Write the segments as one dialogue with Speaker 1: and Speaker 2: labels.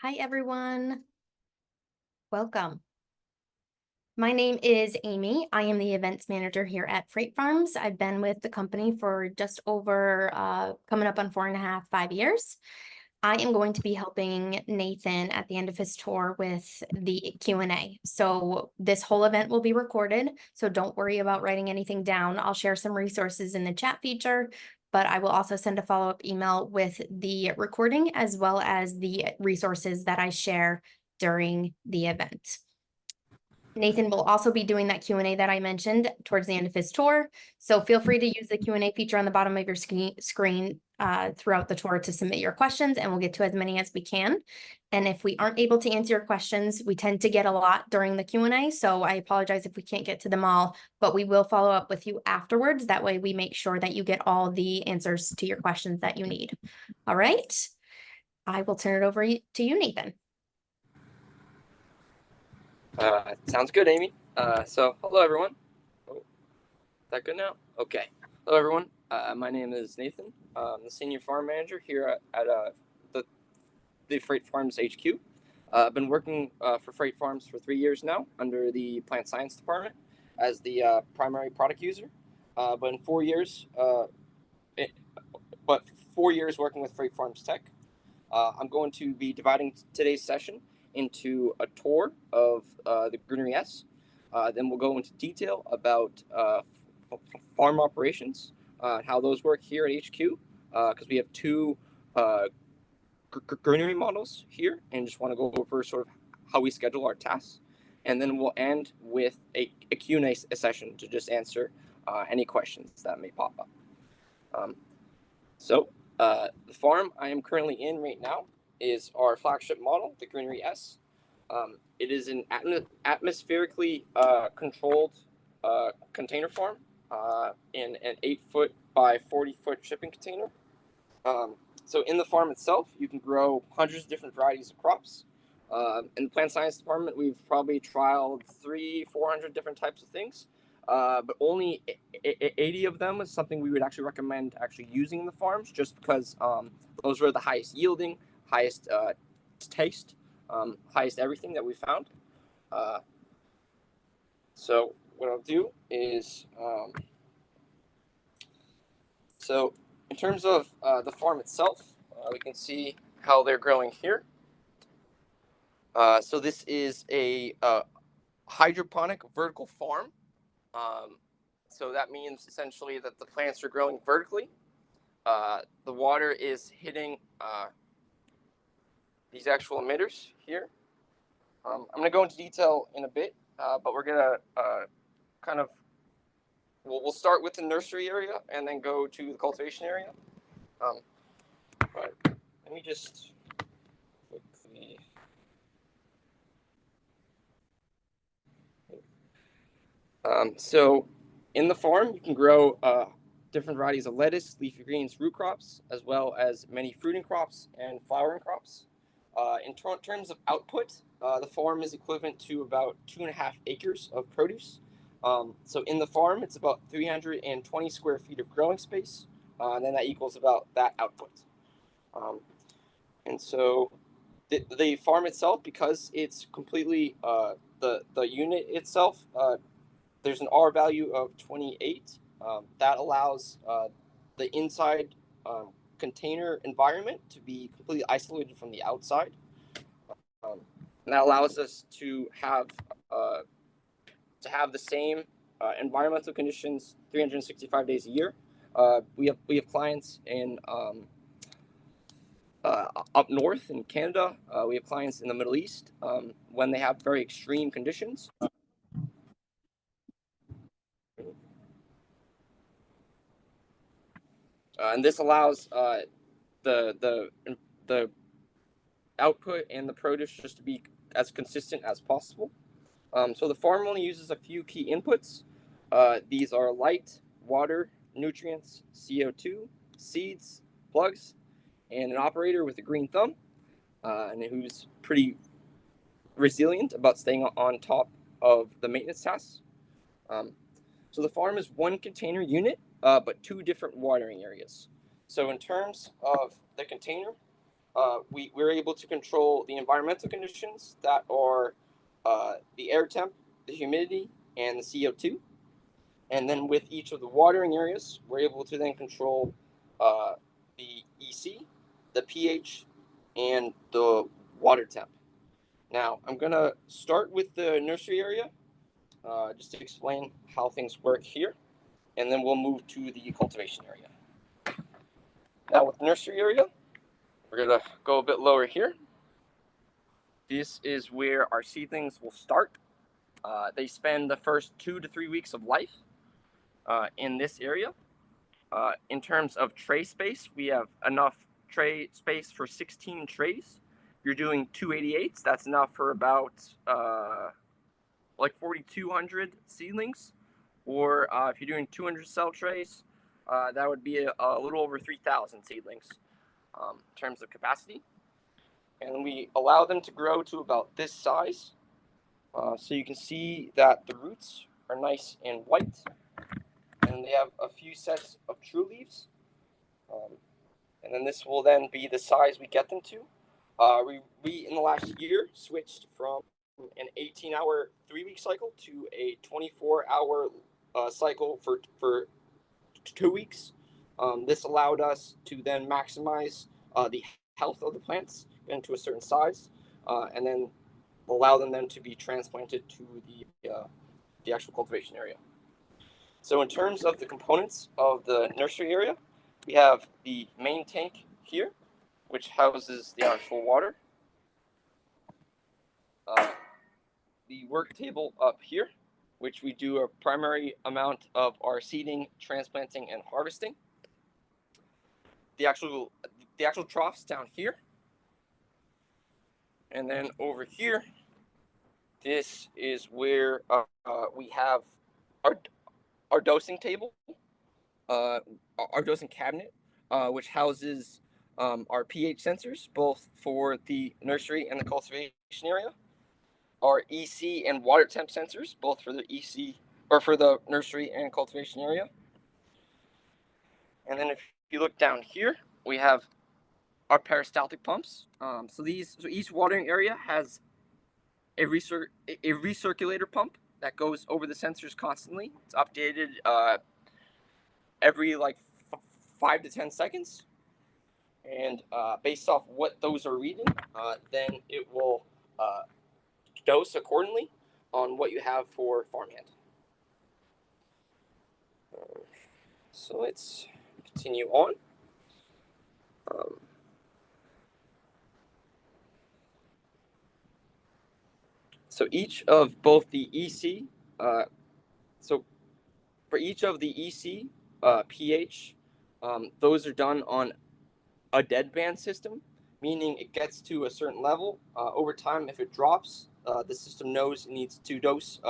Speaker 1: Hi, everyone. Welcome. My name is Amy. I am the events manager here at Freight Farms. I've been with the company for just over coming up on 4.5, 5 years. I am going to be helping Nathan at the end of his tour with the Q&A. So this whole event will be recorded, so don't worry about writing anything down. I'll share some resources in the chat feature, but I will also send a follow-up email with the recording as well as the resources that I share during the event. Nathan will also be doing that Q&A that I mentioned towards the end of his tour. So feel free to use the Q&A feature on the bottom of your screen throughout the tour to submit your questions, and we'll get to as many as we can. And if we aren't able to answer your questions, we tend to get a lot during the Q&A, so I apologize if we can't get to them all, but we will follow up with you afterwards. That way we make sure that you get all the answers to your questions that you need. All right, I will turn it over to you, Nathan.
Speaker 2: Sounds good, Amy. So hello, everyone. Oh, is that good now? Okay. Hello, everyone. My name is Nathan. I'm the senior farm manager here at the Freight Farms HQ. I've been working for Freight Farms for 3 years now under the plant science department as the primary product user. But in 4 years, 4 years working with Freight Farms Tech. I'm going to be dividing today's session into a tour of the Greenery S. Then we'll go into detail about farm operations, how those work here at HQ, because we have two greenery models here, and just want to go over sort of how we schedule our tasks. And then we'll end with a Q&A session to just answer any questions that may pop up. The farm I am currently in right now is our flagship model, the Greenery S. It is an atmospherically controlled container farm in an 8-foot by 40-foot shipping container. So in the farm itself, you can grow hundreds of different varieties of crops. In the plant science department, we've probably trialed 300-400 different types of things. But only 80 of them is something we would actually recommend actually using in the farms, just because those were the highest yielding, highest taste, highest everything that we found. So what I'll do is, so in terms of the farm itself, we can see how they're growing here. So this is a hydroponic vertical farm. So that means essentially that the plants are growing vertically. The water is hitting these actual emitters here. I'm going to go into detail in a bit, but we're going to we'll start with the nursery area and then go to the cultivation area. But let me just quickly. So in the farm, you can grow different varieties of lettuce, leafy greens, root crops, as well as many fruiting crops and flowering crops. In terms of output, the farm is equivalent to about 2.5 acres of produce. So in the farm, it's about 320 square feet of growing space, and then that equals about that output. And so the farm itself, because it's completely the unit itself, there's an R value of 28. That allows the inside container environment to be completely isolated from the outside. And that allows us to have the same environmental conditions 365 days a year. We have clients in up north in Canada. We have clients in the Middle East when they have very extreme conditions. And this allows the output and the produce just to be as consistent as possible. So the farm only uses a few key inputs. These are light, water, nutrients, CO2, seeds, plugs, and an operator with a green thumb, and who's pretty resilient about staying on top of the maintenance tasks. So the farm is one container unit, but two different watering areas. So in terms of the container, we're able to control the environmental conditions that are the air temp, the humidity, and the CO2. And then with each of the watering areas, we're able to then control the EC, the pH, and the water temp. Now, I'm going to start with the nursery area just to explain how things work here, and then we'll move to the cultivation area. Now, with the nursery area, we're going to go a bit lower here. This is where our seedlings will start. They spend the first 2 to 3 weeks of life in this area. In terms of tray space, we have enough tray space for 16 trays. If you're doing 288s, that's enough for about like 4,200 seedlings. Or if you're doing 200 cell trays, that would be a little over 3,000 seedlings in terms of capacity. And we allow them to grow to about this size. So you can see that the roots are nice and white, and they have a few sets of true leaves. And then this will then be the size we get them to. We in the last year switched from an 18-hour 3-week cycle to a 24-hour cycle for 2 weeks. This allowed us to then maximize the health of the plants into a certain size, and then allow them then to be transplanted to the actual cultivation area. So in terms of the components of the nursery area, we have the main tank here, which houses the actual water. The work table up here, which we do a primary amount of our seeding, transplanting, and harvesting. The actual troughs down here. And then over here, this is where we have our dosing table, our dosing cabinet, which houses our pH sensors, both for the nursery and the cultivation area. Our EC and water temp sensors, both for the EC or for the nursery and cultivation area. And then if you look down here, we have our peristaltic pumps. So each watering area has a recirculator pump that goes over the sensors constantly. It's updated every like 5 to 10 seconds. And based off what those are reading, then it will dose accordingly on what you have for farmhand. So let's continue on. So each of both the EC, so for each of the EC, pH, those are done on a deadband system, meaning it gets to a certain level. Over time, if it drops, the system knows it needs to dose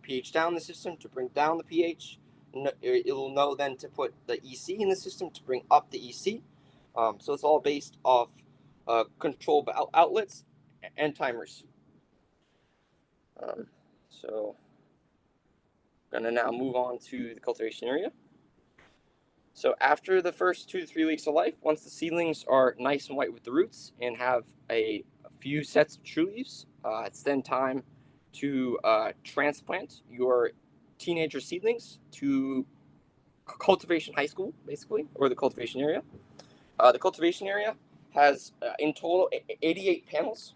Speaker 2: pH down the system to bring down the pH. It will know then to put the EC in the system to bring up the EC. So it's all based off control outlets and timers. So I'm going to now move on to the cultivation area. So after the first 2 to 3 weeks of life, once the seedlings are nice and white with the roots and have a few sets of true leaves, it's then time to transplant your teenager seedlings to cultivation high school, basically, or the cultivation area. The cultivation area has in total 88 panels.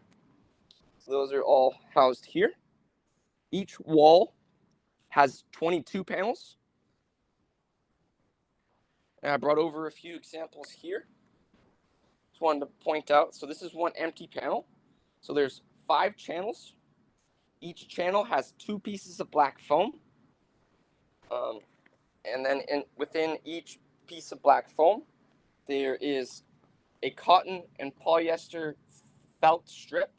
Speaker 2: So those are all housed here. Each wall has 22 panels. And I brought over a few examples here. Just wanted to point out, so this is one empty panel. So there's 5 channels. Each channel has 2 pieces of black foam. And then within each piece of black foam, there is a cotton and polyester felt strip.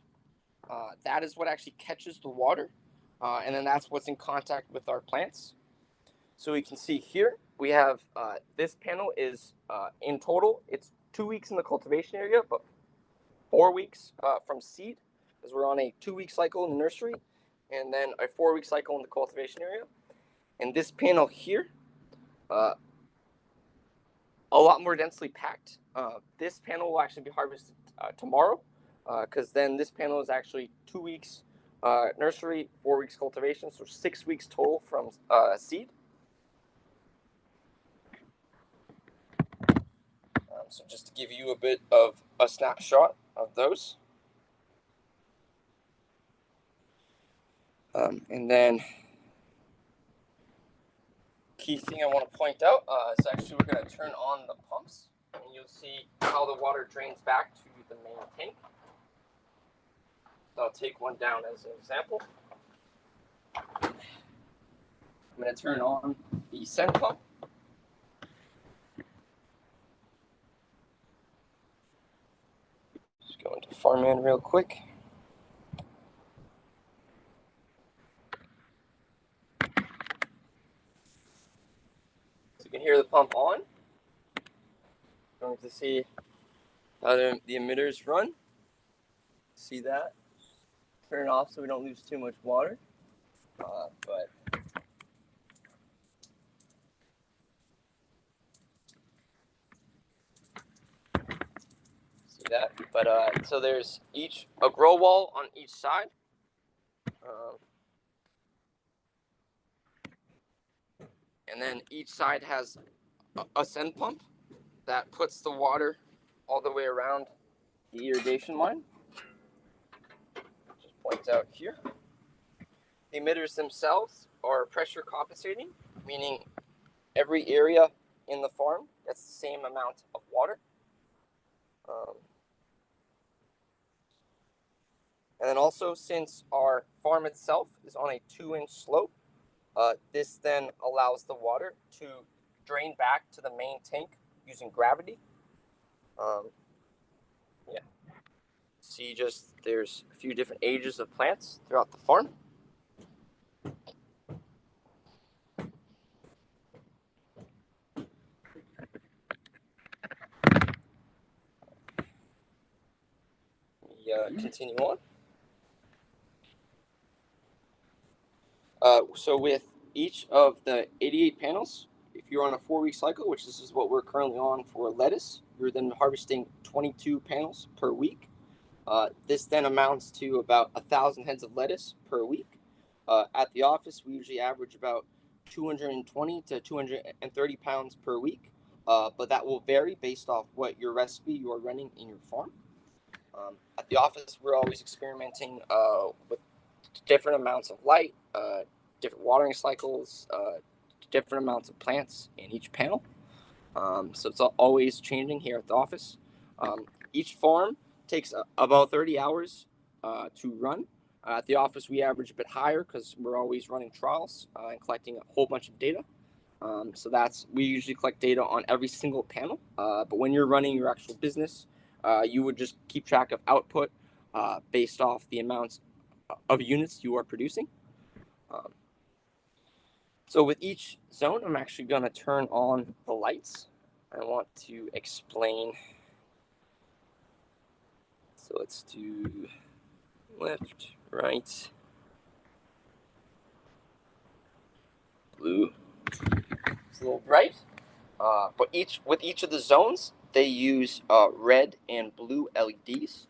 Speaker 2: That is what actually catches the water. And then that's what's in contact with our plants. So we can see here, we have this panel is in total, it's 2 weeks in the cultivation area, but 4 weeks from seed, because we're on a 2-week cycle in the nursery, and then a 4-week cycle in the cultivation area. And this panel here a lot more densely packed. This panel will actually be harvested tomorrow, because then this panel is actually 2 weeks nursery, 4 weeks cultivation, so 6 weeks total from seed. So just to give you a bit of a snapshot of those. And then key thing I want to point out is actually we're going to turn on the pumps, and you'll see how the water drains back to the main tank. So I'll take one down as an example. I'm going to turn on the send pump. Just go into farmhand real quick. So you can hear the pump on. Going to see how the emitters run. See that? Turn it off so we don't lose too much water. But see that? But so there's a grow wall on each side. And then each side has a send pump that puts the water all the way around the irrigation line. Just points out here. The emitters themselves are pressure compensating, meaning every area in the farm gets the same amount of water. And then also, since our farm itself is on a 2-inch slope, this then allows the water to drain back to the main tank using gravity. Yeah. See, there's a few different ages of plants throughout the farm. Continue on. So with each of the 88 panels, if you're on a 4-week cycle, which this is what we're currently on for lettuce, you're then harvesting 22 panels per week. This then amounts to about 1,000 heads of lettuce per week. At the office, we usually average about 220 to 230 pounds per week, but that will vary based off what your recipe you are running in your farm. At the office, we're always experimenting with different amounts of light, different watering cycles, different amounts of plants in each panel. So it's always changing here at the office. Each farm takes about 30 hours to run. At the office, we average a bit higher because we're always running trials and collecting a whole bunch of data. So we usually collect data on every single panel. But when you're running your actual business, you would just keep track of output based off the amounts of units you are producing. So with each zone, I'm actually going to turn on the lights. I want to explain. So let's do left, right, blue. It's a little bright. But with each of the zones, they use red and blue LEDs.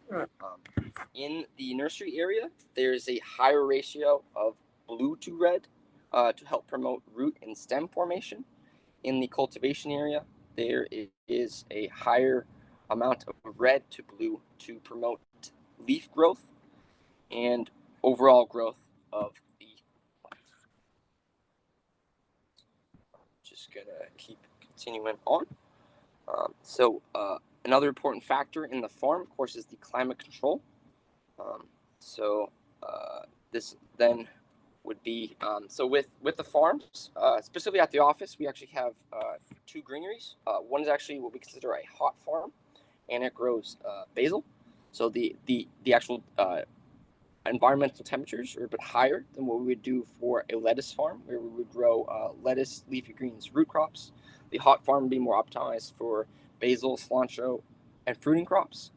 Speaker 2: In the nursery area, there's a higher ratio of blue to red to help promote root and stem formation. In the cultivation area, there is a higher amount of red to blue to promote leaf growth and overall growth of the plant. Just gonna keep continuing on. So another important factor in the farm, of course, is the climate control. This then would be so with the farms, specifically at the office, we actually have 2 greeneries. One is actually what we consider a hot farm, and it grows basil. So the actual environmental temperatures are a bit higher than what we would do for a lettuce farm, where we would grow lettuce, leafy greens, root crops. The hot farm would be more optimized for basil, cilantro, and fruiting crops.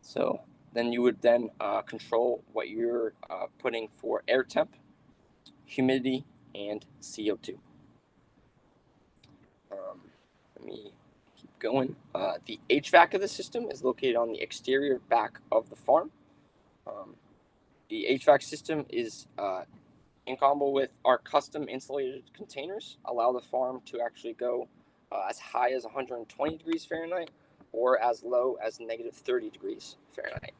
Speaker 2: So then you would then control what you're putting for air temp, humidity, and CO2. let me keep going. The HVAC of the system is located on the exterior back of the farm. The HVAC system is in combo with our custom insulated containers, allow the farm to actually go as high as 120 degrees Fahrenheit or as low as negative 30 degrees Fahrenheit.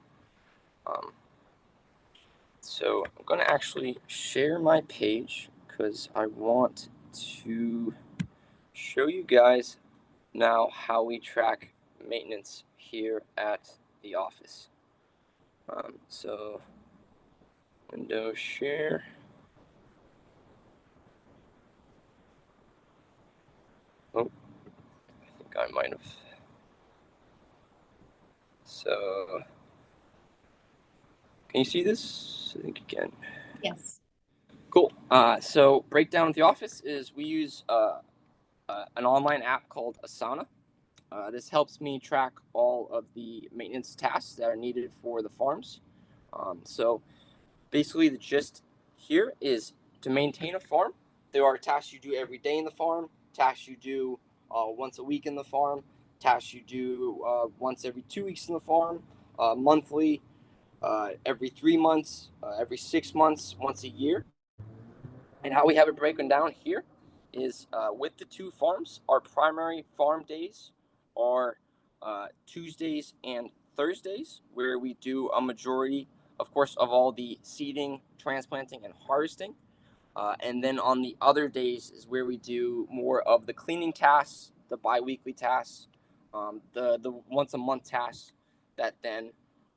Speaker 2: So I'm going to actually share my page because I want to show you guys now how we track maintenance here at the office. So window share. Oh, I think I might have. So can you see this? I think you can.
Speaker 1: Yes.
Speaker 2: Cool. So breakdown at the office is we use an online app called Asana. This helps me track all of the maintenance tasks that are needed for the farms. So basically the gist here is to maintain a farm. There are tasks you do every day in the farm, tasks you do once a week in the farm, tasks you do once every 2 weeks in the farm, monthly, every 3 months, every 6 months, once a year. And how we have it broken down here is with the two farms, our primary farm days are Tuesdays and Thursdays, where we do a majority, of course, of all the seeding, transplanting, and harvesting. And then on the other days is where we do more of the cleaning tasks, the bi-weekly tasks, the once a month tasks that then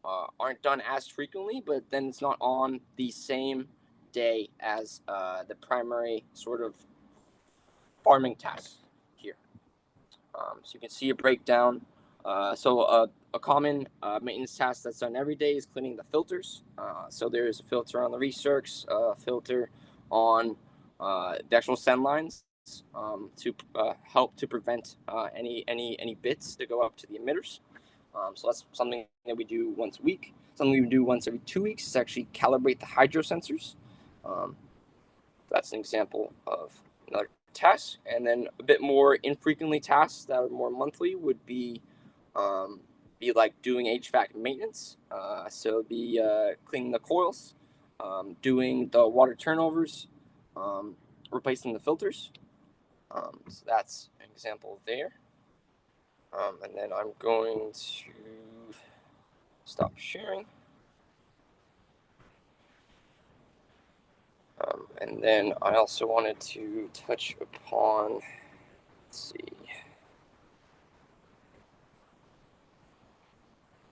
Speaker 2: aren't done as frequently, but then it's not on the same day as the primary sort of farming tasks here. So you can see a breakdown. A common maintenance task that's done every day is cleaning the filters. So there's a filter on the recircs, filter on the actual send lines to help to prevent any bits to go up to the emitters. So that's something that we do once a week. Something we do once every 2 weeks is actually calibrate the hydro sensors. That's an example of another task. And then a bit more infrequently tasks that are more monthly would be like doing HVAC maintenance. So be cleaning the coils, doing the water turnovers, replacing the filters. So that's an example there. And then I'm going to stop sharing. And then I also wanted to touch upon, let's see.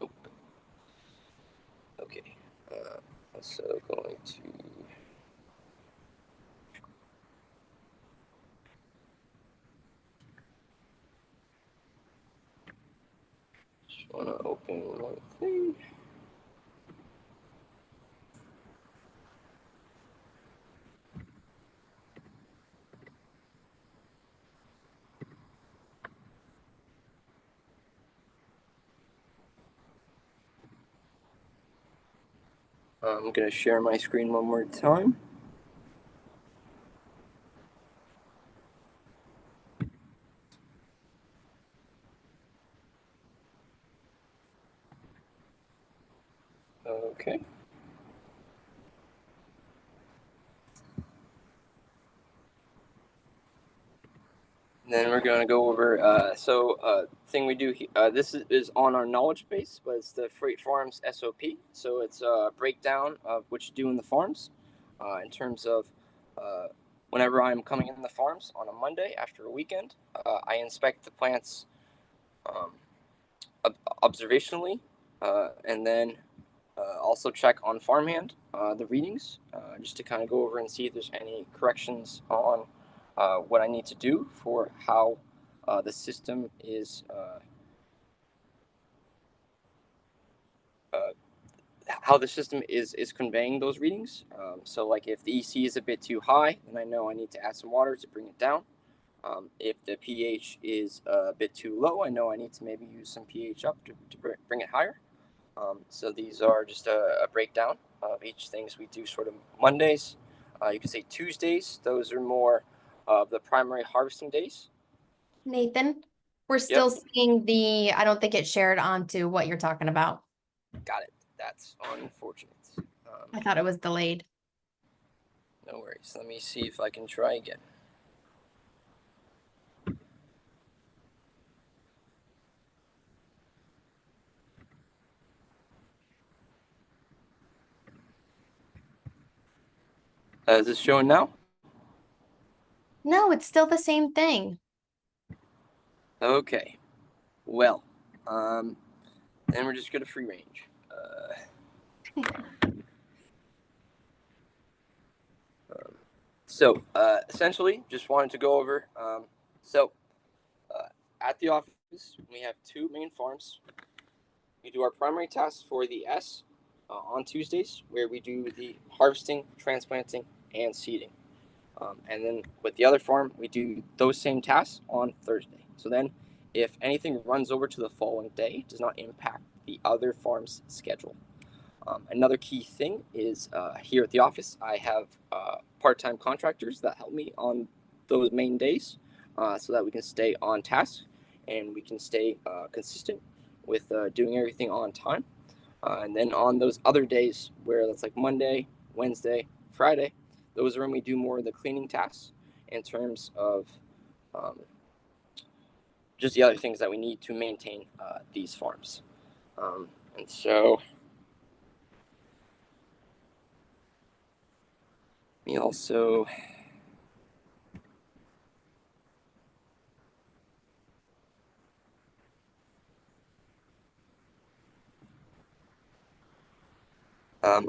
Speaker 2: Oh, okay. Also going to just want to open one thing. I'm going to share my screen one more time. Okay. Then we're going to go over, thing we do, this is on our knowledge base, but it's the Freight Farms SOP. So it's a breakdown of what you do in the farms in terms of whenever I'm coming in the farms on a Monday after a weekend, I inspect the plants observationally and then also check on farmhand the readings just to kind of go over and see if there's any corrections on what I need to do for how the system is conveying those readings. So like if the EC is a bit too high, then I know I need to add some water to bring it down. If the pH is a bit too low, I know I need to maybe use some pH up to bring it higher. So these are just a breakdown of each things we do sort of Mondays. You could say Tuesdays. Those are more of the primary harvesting days.
Speaker 1: Nathan, We're
Speaker 2: Yep,
Speaker 1: still seeing the, I don't think it's shared onto what you're talking about.
Speaker 2: got it. That's unfortunate.
Speaker 1: I thought it was delayed.
Speaker 2: No worries. Let me see if I can try again. Is this showing now?
Speaker 1: No, it's still the same thing.
Speaker 2: Okay. Well, then we're just gonna free range. Essentially, just wanted to go over. At the office, we have two main farms. We do our primary tasks for the S on Tuesdays, where we do the harvesting, transplanting, and seeding. And then with the other farm, we do those same tasks on Thursday. So then, if anything runs over to the following day, it does not impact the other farm's schedule. Another key thing is here at the office, I have part-time contractors that help me on those main days so that we can stay on task and we can stay consistent with doing everything on time. And then on those other days where that's like Monday, Wednesday, Friday, those are when we do more of the cleaning tasks in terms of um, just the other things that we need to maintain these farms. And so we also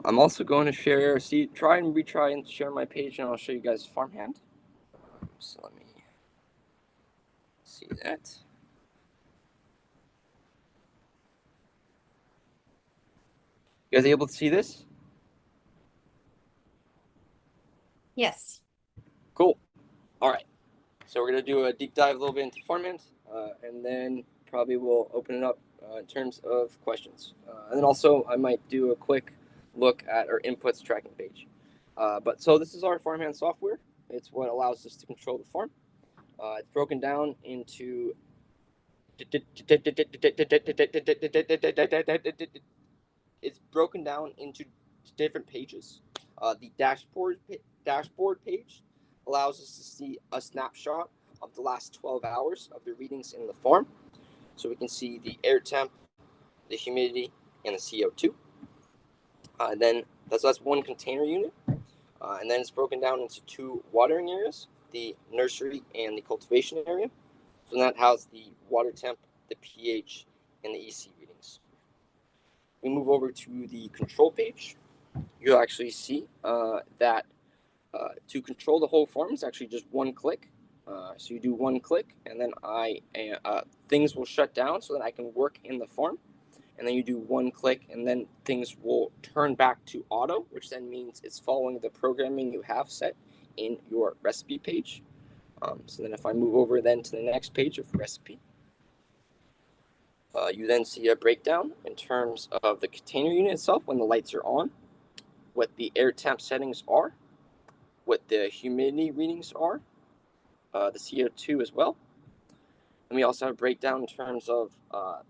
Speaker 2: I'm also going to try and retry and share my page, and I'll show you guys farmhand. So let me see that. You guys able to see this?
Speaker 1: Yes.
Speaker 2: Cool. All right. So we're going to do a deep dive a little bit into farmhand, and then probably we'll open it up in terms of questions. And then also I might do a quick look at our inputs tracking page. So this is our farmhand software. It's what allows us to control the farm. It's broken down into it's broken down into different pages. The dashboard page allows us to see a snapshot of the last 12 hours of the readings in the farm. So we can see the air temp, the humidity, and the CO2. That's one container unit. And then it's broken down into two watering areas, the nursery and the cultivation area. So that houses the water temp, the pH, and the EC readings. We move over to the control page. You'll actually see that to control the whole farm is actually just one click. So you do one click, and then things will shut down so that I can work in the farm. And then you do one click, and then things will turn back to auto, which then means it's following the programming you have set in your recipe page. So then if I move over then to the next page of recipe, you then see a breakdown in terms of the container unit itself when the lights are on, what the air temp settings are, what the humidity readings are, the CO2 as well. And we also have a breakdown in terms of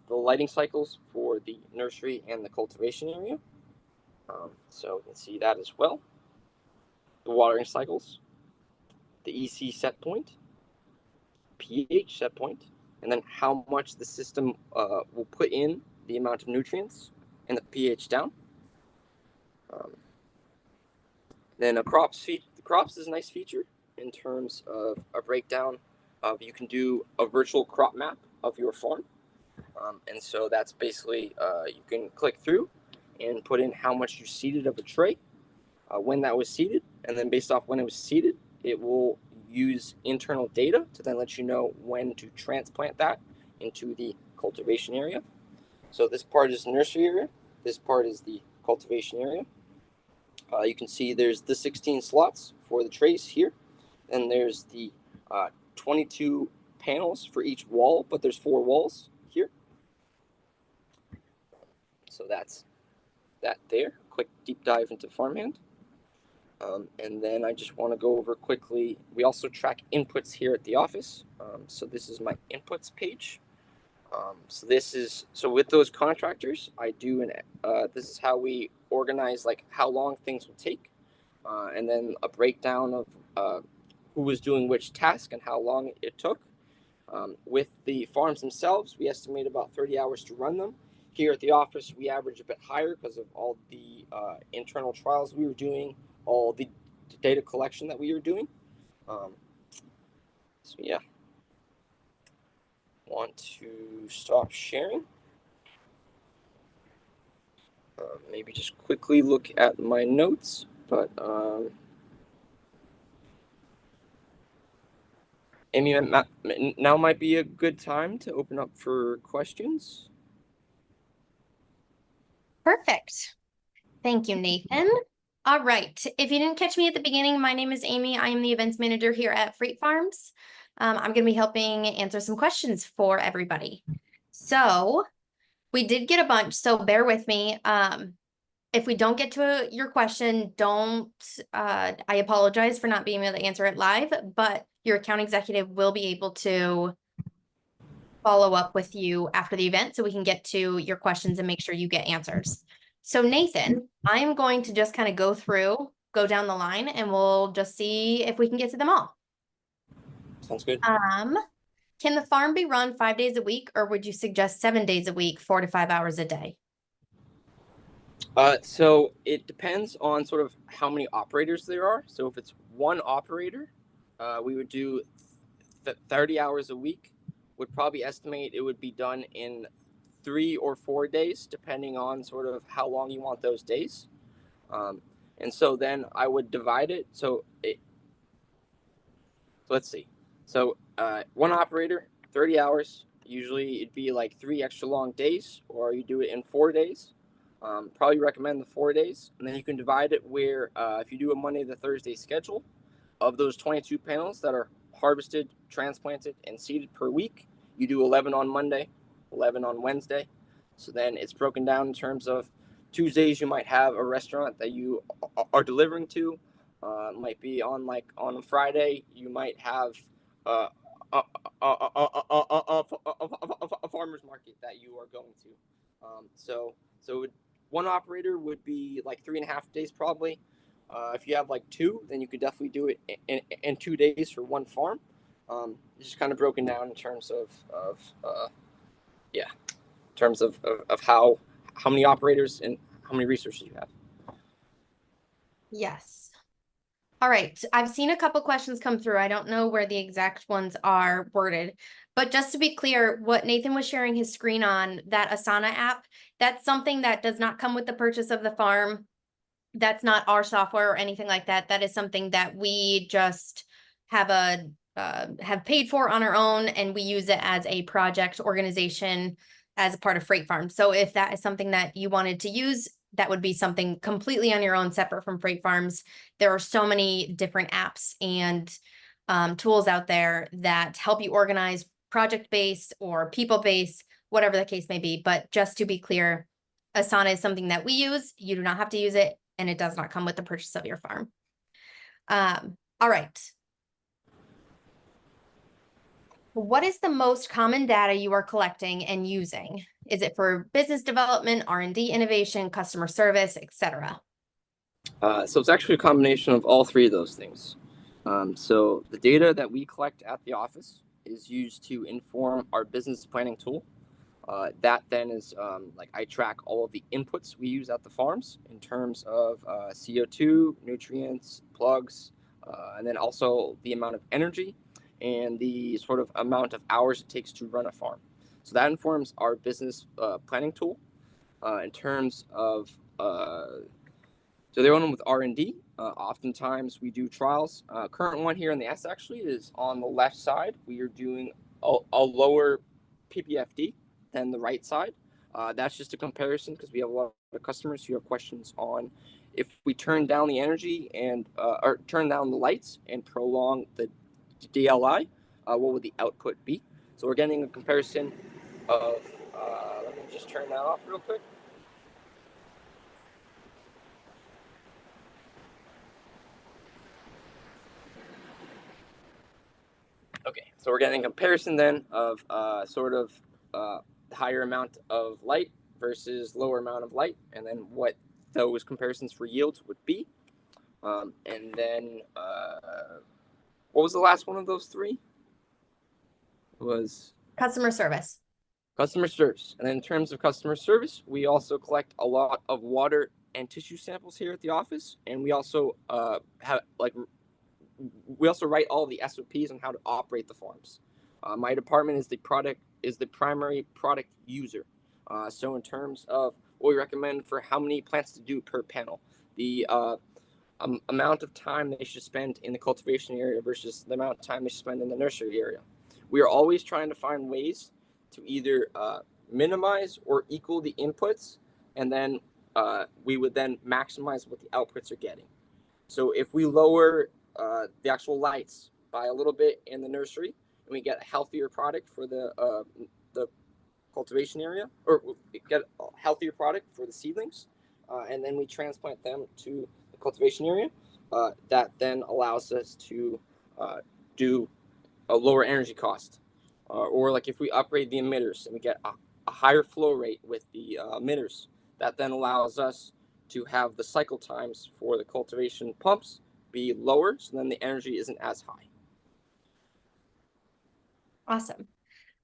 Speaker 2: the lighting cycles for the nursery and the cultivation area. So you can see that as well. The watering cycles, the EC set point, pH set point, and then how much the system will put in the amount of nutrients and the pH down. Then the crops is a nice feature in terms of a breakdown of you can do a virtual crop map of your farm. And so that's basically you can click through and put in how much you seeded of a tray, when that was seeded, and then based off when it was seeded, it will use internal data to then let you know when to transplant that into the cultivation area. So this part is the nursery area. This part is the cultivation area. You can see there's the 16 slots for the trays here, and there's the 22 panels for each wall, but there's 4 walls here. So that's that there. Quick deep dive into farmhand. And then I just want to go over quickly. We also track inputs here at the office. So this is my inputs page. So with those contractors, I do this is how we organize like how long things will take, and then a breakdown of who was doing which task and how long it took. With the farms themselves, we estimate about 30 hours to run them. Here at the office, we average a bit higher because of all the internal trials we were doing, all the data collection that we were doing. So yeah, want to stop sharing. Maybe just quickly look at my notes, but Amy, now might be a good time to open up for questions.
Speaker 1: Perfect. Thank you, Nathan. All right. If you didn't catch me at the beginning, my name is Amy. I am the events manager here at Freight Farms. I'm going to be helping answer some questions for everybody. So we did get a bunch, so bear with me. If we don't get to your question, I apologize for not being able to answer it live, but your account executive will be able to follow up with you after the event so we can get to your questions and make sure you get answers. So Nathan, I'm going to just kind of go down the line, and we'll just see if we can get to them all.
Speaker 2: Sounds good.
Speaker 1: Can the farm be run 5 days a week, or would you suggest 7 days a week, 4 to 5 hours a day?
Speaker 2: So it depends on sort of how many operators there are. So if it's one operator, we would do 30 hours a week. Would probably estimate it would be done in 3 or 4 days, depending on sort of how long you want those days. And so then I would divide it. So let's see. So one operator, 30 hours. Usually it'd be like 3 extra long days, or you do it in 4 days. Probably recommend the 4 days, and then you can divide it where if you do a Monday to Thursday schedule, of those 22 panels that are harvested, transplanted, and seeded per week, you do 11 on Monday, 11 on Wednesday. So then it's broken down in terms of Tuesdays you might have a restaurant that you are delivering to. Might be on on Friday you might have a farmer's market that you are going to. So one operator would be like 3.5 days probably. If you have like two, then you could definitely do it in 2 days for one farm. It's just kind of broken down in terms of yeah, in terms of how many operators and how many resources you have.
Speaker 1: Yes. All right. I've seen a couple questions come through. I don't know where the exact ones are worded, but just to be clear, what Nathan was sharing his screen on, that Asana app, that's something that does not come with the purchase of the farm. That's not our software or anything like that. That is something that we just have have paid for on our own, and we use it as a project organization as a part of Freight Farm. So if that is something that you wanted to use, that would be something completely on your own, separate from Freight Farms. There are so many different apps and tools out there that help you organize project-based or people-based, whatever the case may be. But just to be clear, Asana is something that we use. You do not have to use it, and it does not come with the purchase of your farm. All right. What is the most common data you are collecting and using? Is it for business development, R&D innovation, customer service, etc.?
Speaker 2: So it's actually a combination of all three of those things. So the data that we collect at the office is used to inform our business planning tool. That then is like I track all of the inputs we use at the farms in terms of CO2, nutrients, plugs, and then also the amount of energy and the sort of amount of hours it takes to run a farm. So that informs our business planning tool. In terms of so they're one with R&D. Oftentimes we do trials. Current one here in the S actually is on the left side. We are doing a lower PPFD than the right side. That's just a comparison because we have a lot of customers who have questions on if we turn down the energy and or turn down the lights and prolong the DLI, what would the output be? So we're getting a comparison of, let me just turn that off real quick. So we're getting a comparison then of sort of higher amount of light versus lower amount of light, and then what those comparisons for yields would be. And then what was the last one of those three? It was
Speaker 1: Customer service.
Speaker 2: customer service. And then in terms of customer service, we also collect a lot of water and tissue samples here at the office, and we also we also write all the SOPs on how to operate the farms. My department is the primary product user. So in terms of what we recommend for how many plants to do per panel, the amount of time they should spend in the cultivation area versus the amount of time they should spend in the nursery area. We are always trying to find ways to either minimize or equal the inputs, and then we would then maximize what the outputs are getting. So if we lower the actual lights by a little bit in the nursery, and we get a healthier product for the cultivation area, or get a healthier product for the seedlings, and then we transplant them to the cultivation area, that then allows us to do a lower energy cost. Or like if we upgrade the emitters and we get a higher flow rate with the emitters, that then allows us to have the cycle times for the cultivation pumps be lower, so then the energy isn't as high.
Speaker 1: Awesome.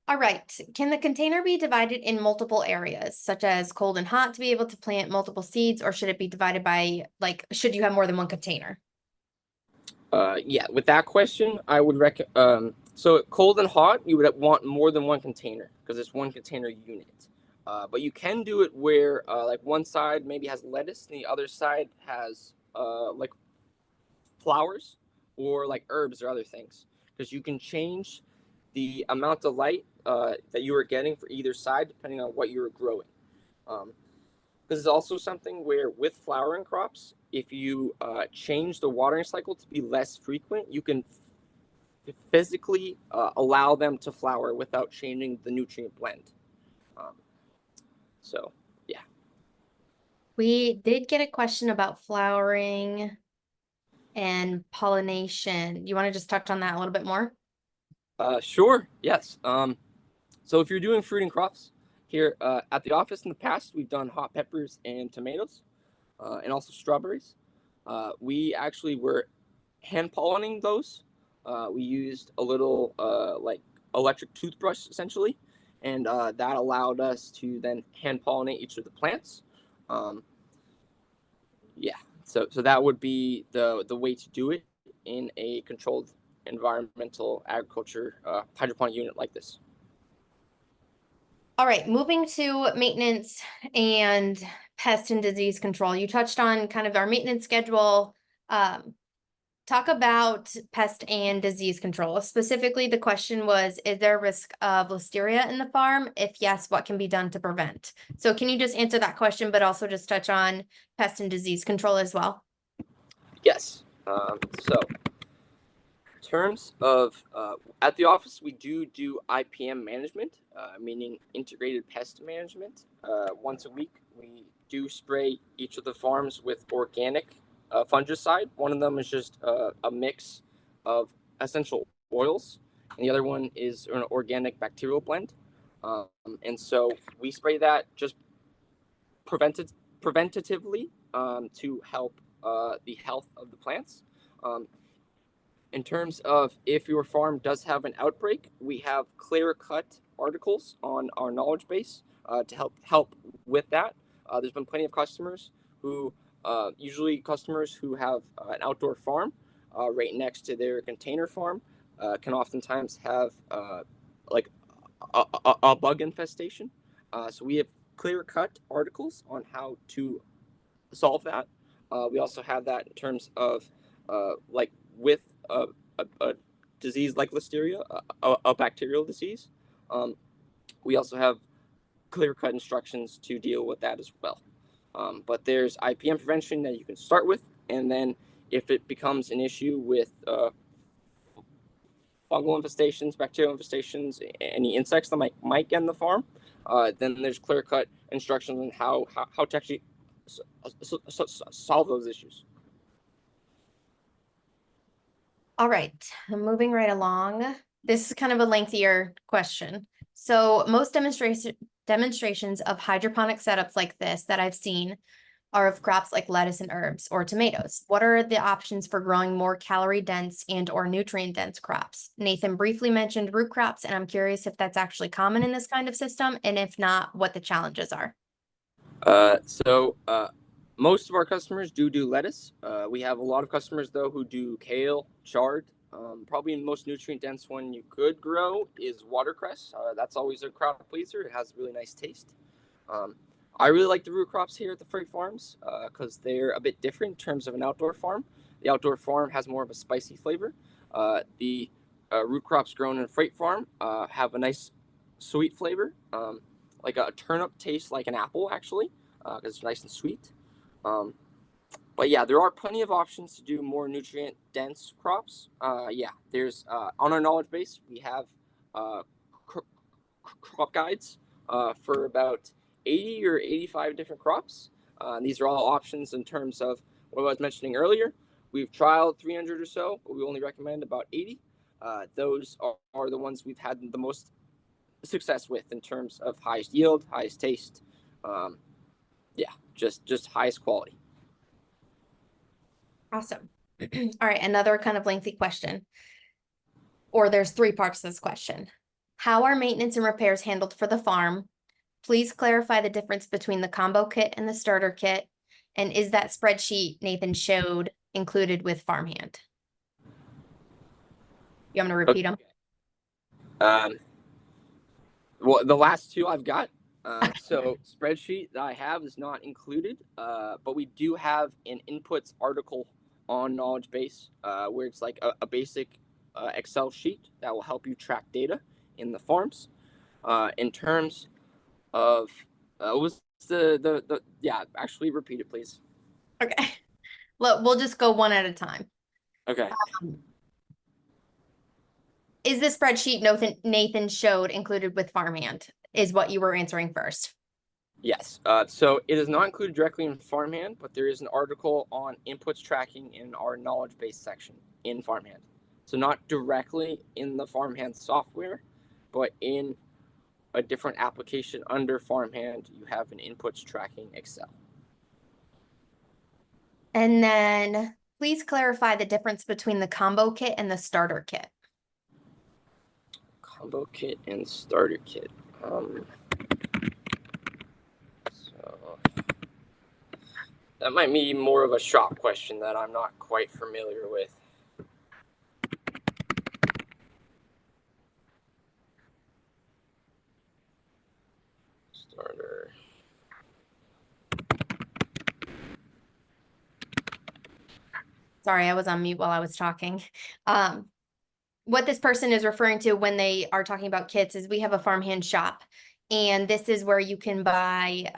Speaker 1: All right. Can the container be divided in multiple areas, such as cold and hot, to be able to plant multiple seeds, or should it be divided by, like, should you have more than one container?
Speaker 2: Yeah, with that question, I would recommend. So cold and hot, you would want more than one container because it's one container unit. But you can do it where like one side maybe has lettuce and the other side has like flowers or like herbs or other things, because you can change the amount of light that you are getting for either side depending on what you're growing. This is also something where with flowering crops, if you change the watering cycle to be less frequent, you can physically allow them to flower without changing the nutrient blend. So, yeah.
Speaker 1: We did get a question about flowering and pollination. You want to just touch on that a little bit more?
Speaker 2: Sure, yes. So if you're doing fruit and crops here at the office in the past, we've done hot peppers and tomatoes, and also strawberries. We actually were hand pollinating those. We used a little like electric toothbrush essentially, and that allowed us to then hand pollinate each of the plants. Yeah, so that would be the way to do it in a controlled environmental agriculture hydroponic unit like this.
Speaker 1: All right, moving to maintenance and pest and disease control. You touched on kind of our maintenance schedule. Talk about pest and disease control. Specifically, the question was, is there a risk of listeria in the farm? If yes, what can be done to prevent? So can you just answer that question, but also just touch on pest and disease control as well?
Speaker 2: Yes. So in terms of at the office, we do IPM management, meaning integrated pest management. Once a week, we do spray each of the farms with organic fungicide. One of them is just a mix of essential oils, and the other one is an organic bacterial blend. And so we spray that just preventatively to help the health of the plants. In terms of if your farm does have an outbreak, we have clear-cut articles on our knowledge base to help with that. There's been plenty of customers who, usually customers who have an outdoor farm right next to their container farm, can oftentimes have like a bug infestation. So we have clear-cut articles on how to solve that. We also have that in terms of like with a disease like listeria, a bacterial disease. We also have clear-cut instructions to deal with that as well. But there's IPM prevention that you can start with, and then if it becomes an issue with fungal infestations, bacterial infestations, any insects that might get in the farm, then there's clear-cut instructions on how to actually solve those issues.
Speaker 1: All right, moving right along. This is kind of a lengthier question. So most demonstrations of hydroponic setups like this that I've seen are of crops like lettuce and herbs or tomatoes. What are the options for growing more calorie dense and or nutrient dense crops? Nathan briefly mentioned root crops, and I'm curious if that's actually common in this kind of system, and if not, what the challenges are.
Speaker 2: Most of our customers do lettuce. We have a lot of customers though who do kale, chard. Probably the most nutrient dense one you could grow is watercress. That's always a crowd pleaser. It has a really nice taste. Um, I really like the root crops here at the Freight Farms because they're a bit different in terms of an outdoor farm. The outdoor farm has more of a spicy flavor. The root crops grown in a Freight Farm have a nice sweet flavor, like a turnip tastes like an apple actually, because it's nice and sweet. Um, but yeah, there are plenty of options to do more nutrient dense crops. Yeah, there's on our knowledge base we have uh, crop guides for about 80 or 85 different crops. And these are all options in terms of what I was mentioning earlier. We've trialed 300 or so, but we only recommend about 80. Those are the ones we've had the most success with in terms of highest yield, highest taste. Um, yeah, just highest quality.
Speaker 1: Awesome. All right, another kind of lengthy question, or there's three parts to this question. How are maintenance and repairs handled for the farm? Please clarify the difference between the combo kit and the starter kit. And is that spreadsheet Nathan showed included with farmhand? You want me to repeat them?
Speaker 2: Um, well, the last two I've got. So spreadsheet that I have is not included, but we do have an inputs article on knowledge base where it's like a basic Excel sheet that will help you track data in the farms. In terms of what was the yeah, actually repeat it, please.
Speaker 1: Okay. Look, we'll just go one at a time.
Speaker 2: Okay.
Speaker 1: Is the spreadsheet Nathan showed included with farmhand? Is what you were answering first.
Speaker 2: Yes. So it is not included directly in Farmhand, but there is an article on inputs tracking in our knowledge base section in Farmhand. So not directly in the Farmhand software, but in a different application under Farmhand, you have an inputs tracking Excel.
Speaker 1: And then please clarify the difference between the combo kit and the starter kit.
Speaker 2: Combo kit and starter kit. So that might be more of a shop question that I'm not quite familiar with. Starter.
Speaker 1: Sorry, I was on mute while I was talking. What this person is referring to when they are talking about kits is we have a farmhand shop. And this is where you can buy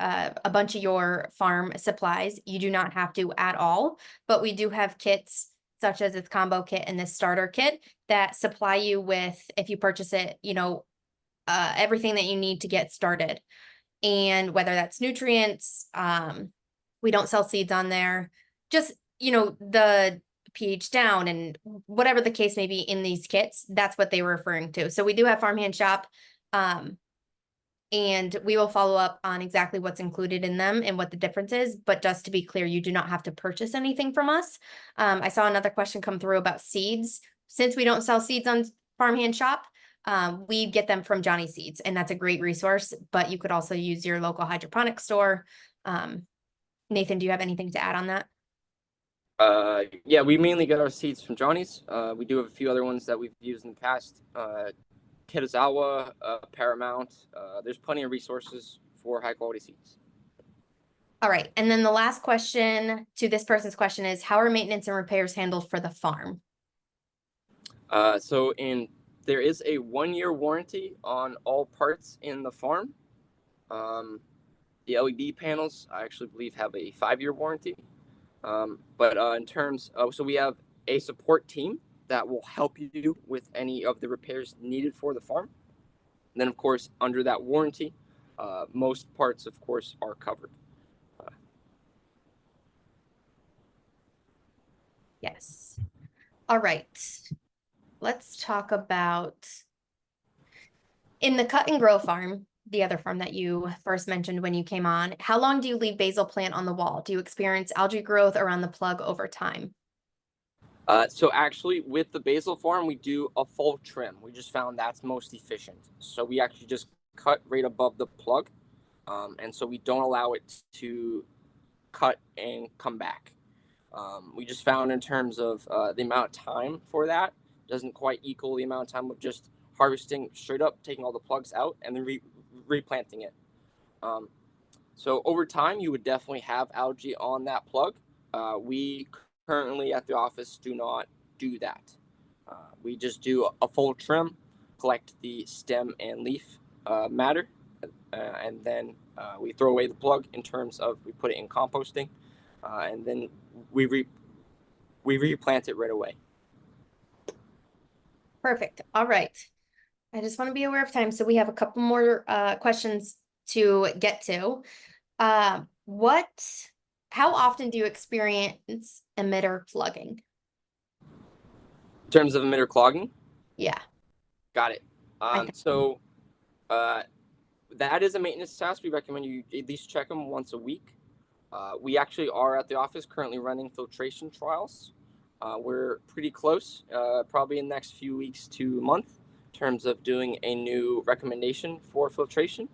Speaker 1: a bunch of your farm supplies. You do not have to at all, but we do have kits such as this combo kit and this starter kit that supply you with, if you purchase it, everything that you need to get started. And whether that's nutrients, we don't sell seeds on there, just, the pH down and whatever the case may be in these kits, that's what they were referring to. So we do have farmhand shop. And we will follow up on exactly what's included in them and what the difference is. But just to be clear, you do not have to purchase anything from us. I saw another question come through about seeds. Since we don't sell seeds on Farmhand Shop, we get them from Johnny Seeds, and that's a great resource. But you could also use your local hydroponic store. Nathan, do you have anything to add on that?
Speaker 2: Yeah, we mainly get our seeds from Johnny's. We do have a few other ones that we've used in the past. Kitazawa, Paramount. There's plenty of resources for high quality seeds.
Speaker 1: All right. And then the last question to this person's question is, how are maintenance and repairs handled for the farm?
Speaker 2: There is a 1-year warranty on all parts in the farm. The LED panels, I actually believe, have a 5-year warranty. But in terms of, so we have a support team that will help you with any of the repairs needed for the farm. And then, of course, under that warranty, most parts, of course, are covered.
Speaker 1: Yes. All right. let's talk about in the cut and grow farm, the other farm that you first mentioned when you came on. How long do you leave basil plant on the wall? Do you experience algae growth around the plug over time?
Speaker 2: So actually, with the basil farm, we do a full trim. We just found that's most efficient. So we actually just cut right above the plug, and so we don't allow it to cut and come back. We just found in terms of the amount of time for that doesn't quite equal the amount of time of just harvesting straight up, taking all the plugs out, and then replanting it. Um, so over time, you would definitely have algae on that plug. We currently at the office do not do that. We just do a full trim, collect the stem and leaf matter, and then we throw away the plug in terms of we put it in composting, and then we we replant it right away.
Speaker 1: Perfect. All right. I just want to be aware of time. So we have a couple more questions to get to. What, how often do you experience emitter plugging?
Speaker 2: In terms of emitter clogging,
Speaker 1: Yeah.
Speaker 2: got it.
Speaker 1: I
Speaker 2: So uh, that is a maintenance task. We recommend you at least check them once a week. We actually are at the office currently running filtration trials. We're pretty close, probably in the next few weeks to a month, in terms of doing a new recommendation for filtration.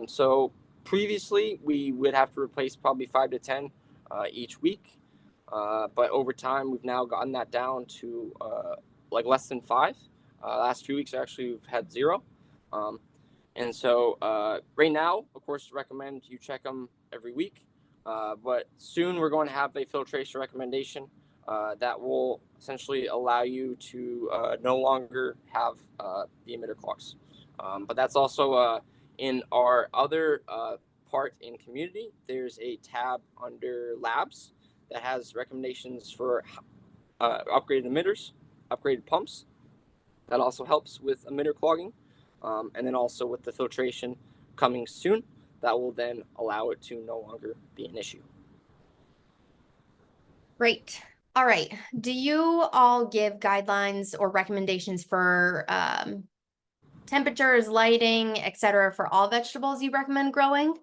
Speaker 2: So previously, we would have to replace probably 5 to 10 each week. But over time, we've now gotten that down to like less than 5. Last few weeks, actually, we've had 0. And so right now, of course, recommend you check them every week. But soon we're going to have a filtration recommendation that will essentially allow you to no longer have the emitter clogs. But that's also in our other part in community. There's a tab under labs that has recommendations for upgraded emitters, upgraded pumps. That also helps with emitter clogging. And then also with the filtration coming soon, that will then allow it to no longer be an issue.
Speaker 1: Great. All right. Do you all give guidelines or recommendations for temperatures, lighting, etc. for all vegetables you recommend growing?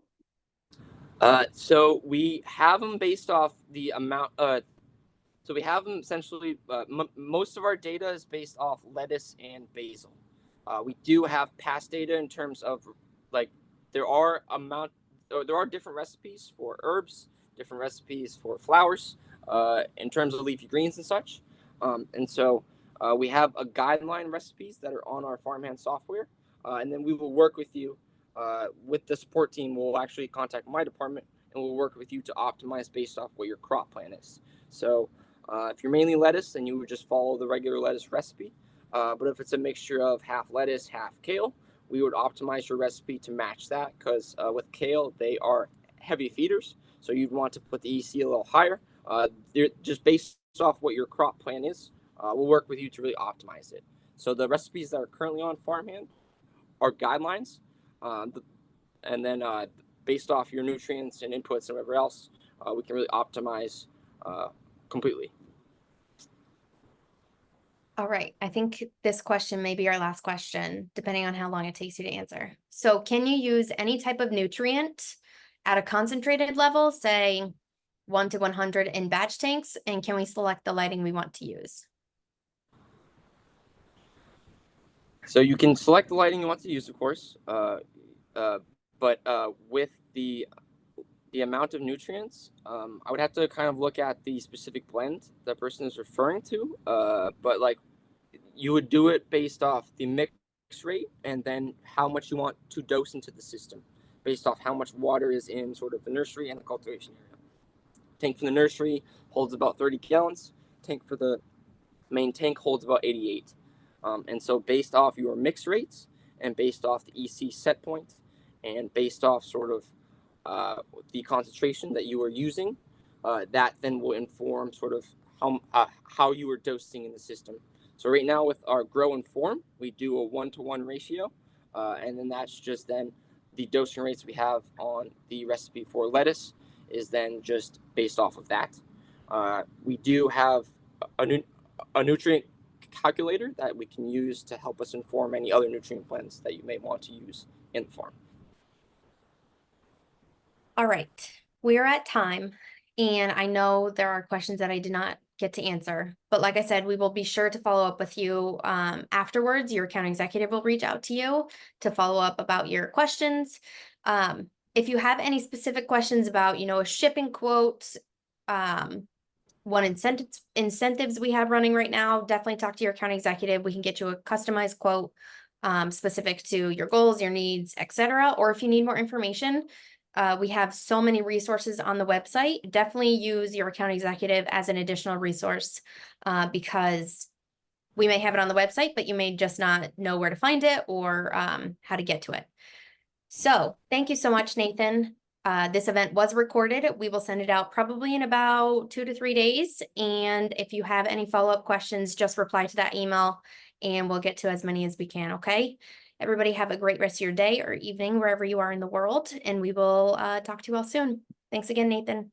Speaker 2: So we have them based off the amount. So we have them essentially. Most of our data is based off lettuce and basil. We do have past data in terms of like there are different recipes for herbs, different recipes for flowers, in terms of leafy greens and such. And so we have a guideline recipes that are on our farmhand software, and then we will work with you with the support team. We'll actually contact my department and we'll work with you to optimize based off what your crop plan is. So if you're mainly lettuce, then you would just follow the regular lettuce recipe. But if it's a mixture of half lettuce, half kale, we would optimize your recipe to match that because with kale, they are heavy feeders. So you'd want to put the EC a little higher. Just based off what your crop plan is, we'll work with you to really optimize it. So the recipes that are currently on Farmhand are guidelines. And then based off your nutrients and inputs and whatever else, we can really optimize completely.
Speaker 1: All right. I think this question may be our last question, depending on how long it takes you to answer. So can you use any type of nutrient at a concentrated level, say 1 to 100 in batch tanks? And can we select the lighting we want to use?
Speaker 2: So you can select the lighting you want to use, of course, but with the amount of nutrients, I would have to kind of look at the specific blend that person is referring to. But like you would do it based off the mix rate and then how much you want to dose into the system, based off how much water is in sort of the nursery and the cultivation area. Tank from the nursery holds about 30 gallons. Tank for the main tank holds about 88. And so based off your mix rates and based off the EC set point and based off sort of the concentration that you are using, that then will inform sort of how you are dosing in the system. So right now with our grow and form, we do a 1-to-1 ratio, and then that's just then the dosing rates we have on the recipe for lettuce is then just based off of that. We do have a nutrient calculator that we can use to help us inform any other nutrient plans that you may want to use in the farm.
Speaker 1: All right, we're at time, and I know there are questions that I did not get to answer, but like I said, we will be sure to follow up with you afterwards. Your account executive will reach out to you to follow up about your questions. If you have any specific questions about, a shipping quote, what incentives we have running right now, definitely talk to your account executive. We can get you a customized quote specific to your goals, your needs, etc. Or if you need more information, we have so many resources on the website. Definitely use your account executive as an additional resource because we may have it on the website, but you may just not know where to find it or how to get to it. So thank you so much, Nathan. This event was recorded. We will send it out probably in about 2 to 3 days. And if you have any follow-up questions, just reply to that email and we'll get to as many as we can, okay? Everybody have a great rest of your day or evening, wherever you are in the world, and we will talk to you all soon. Thanks again, Nathan.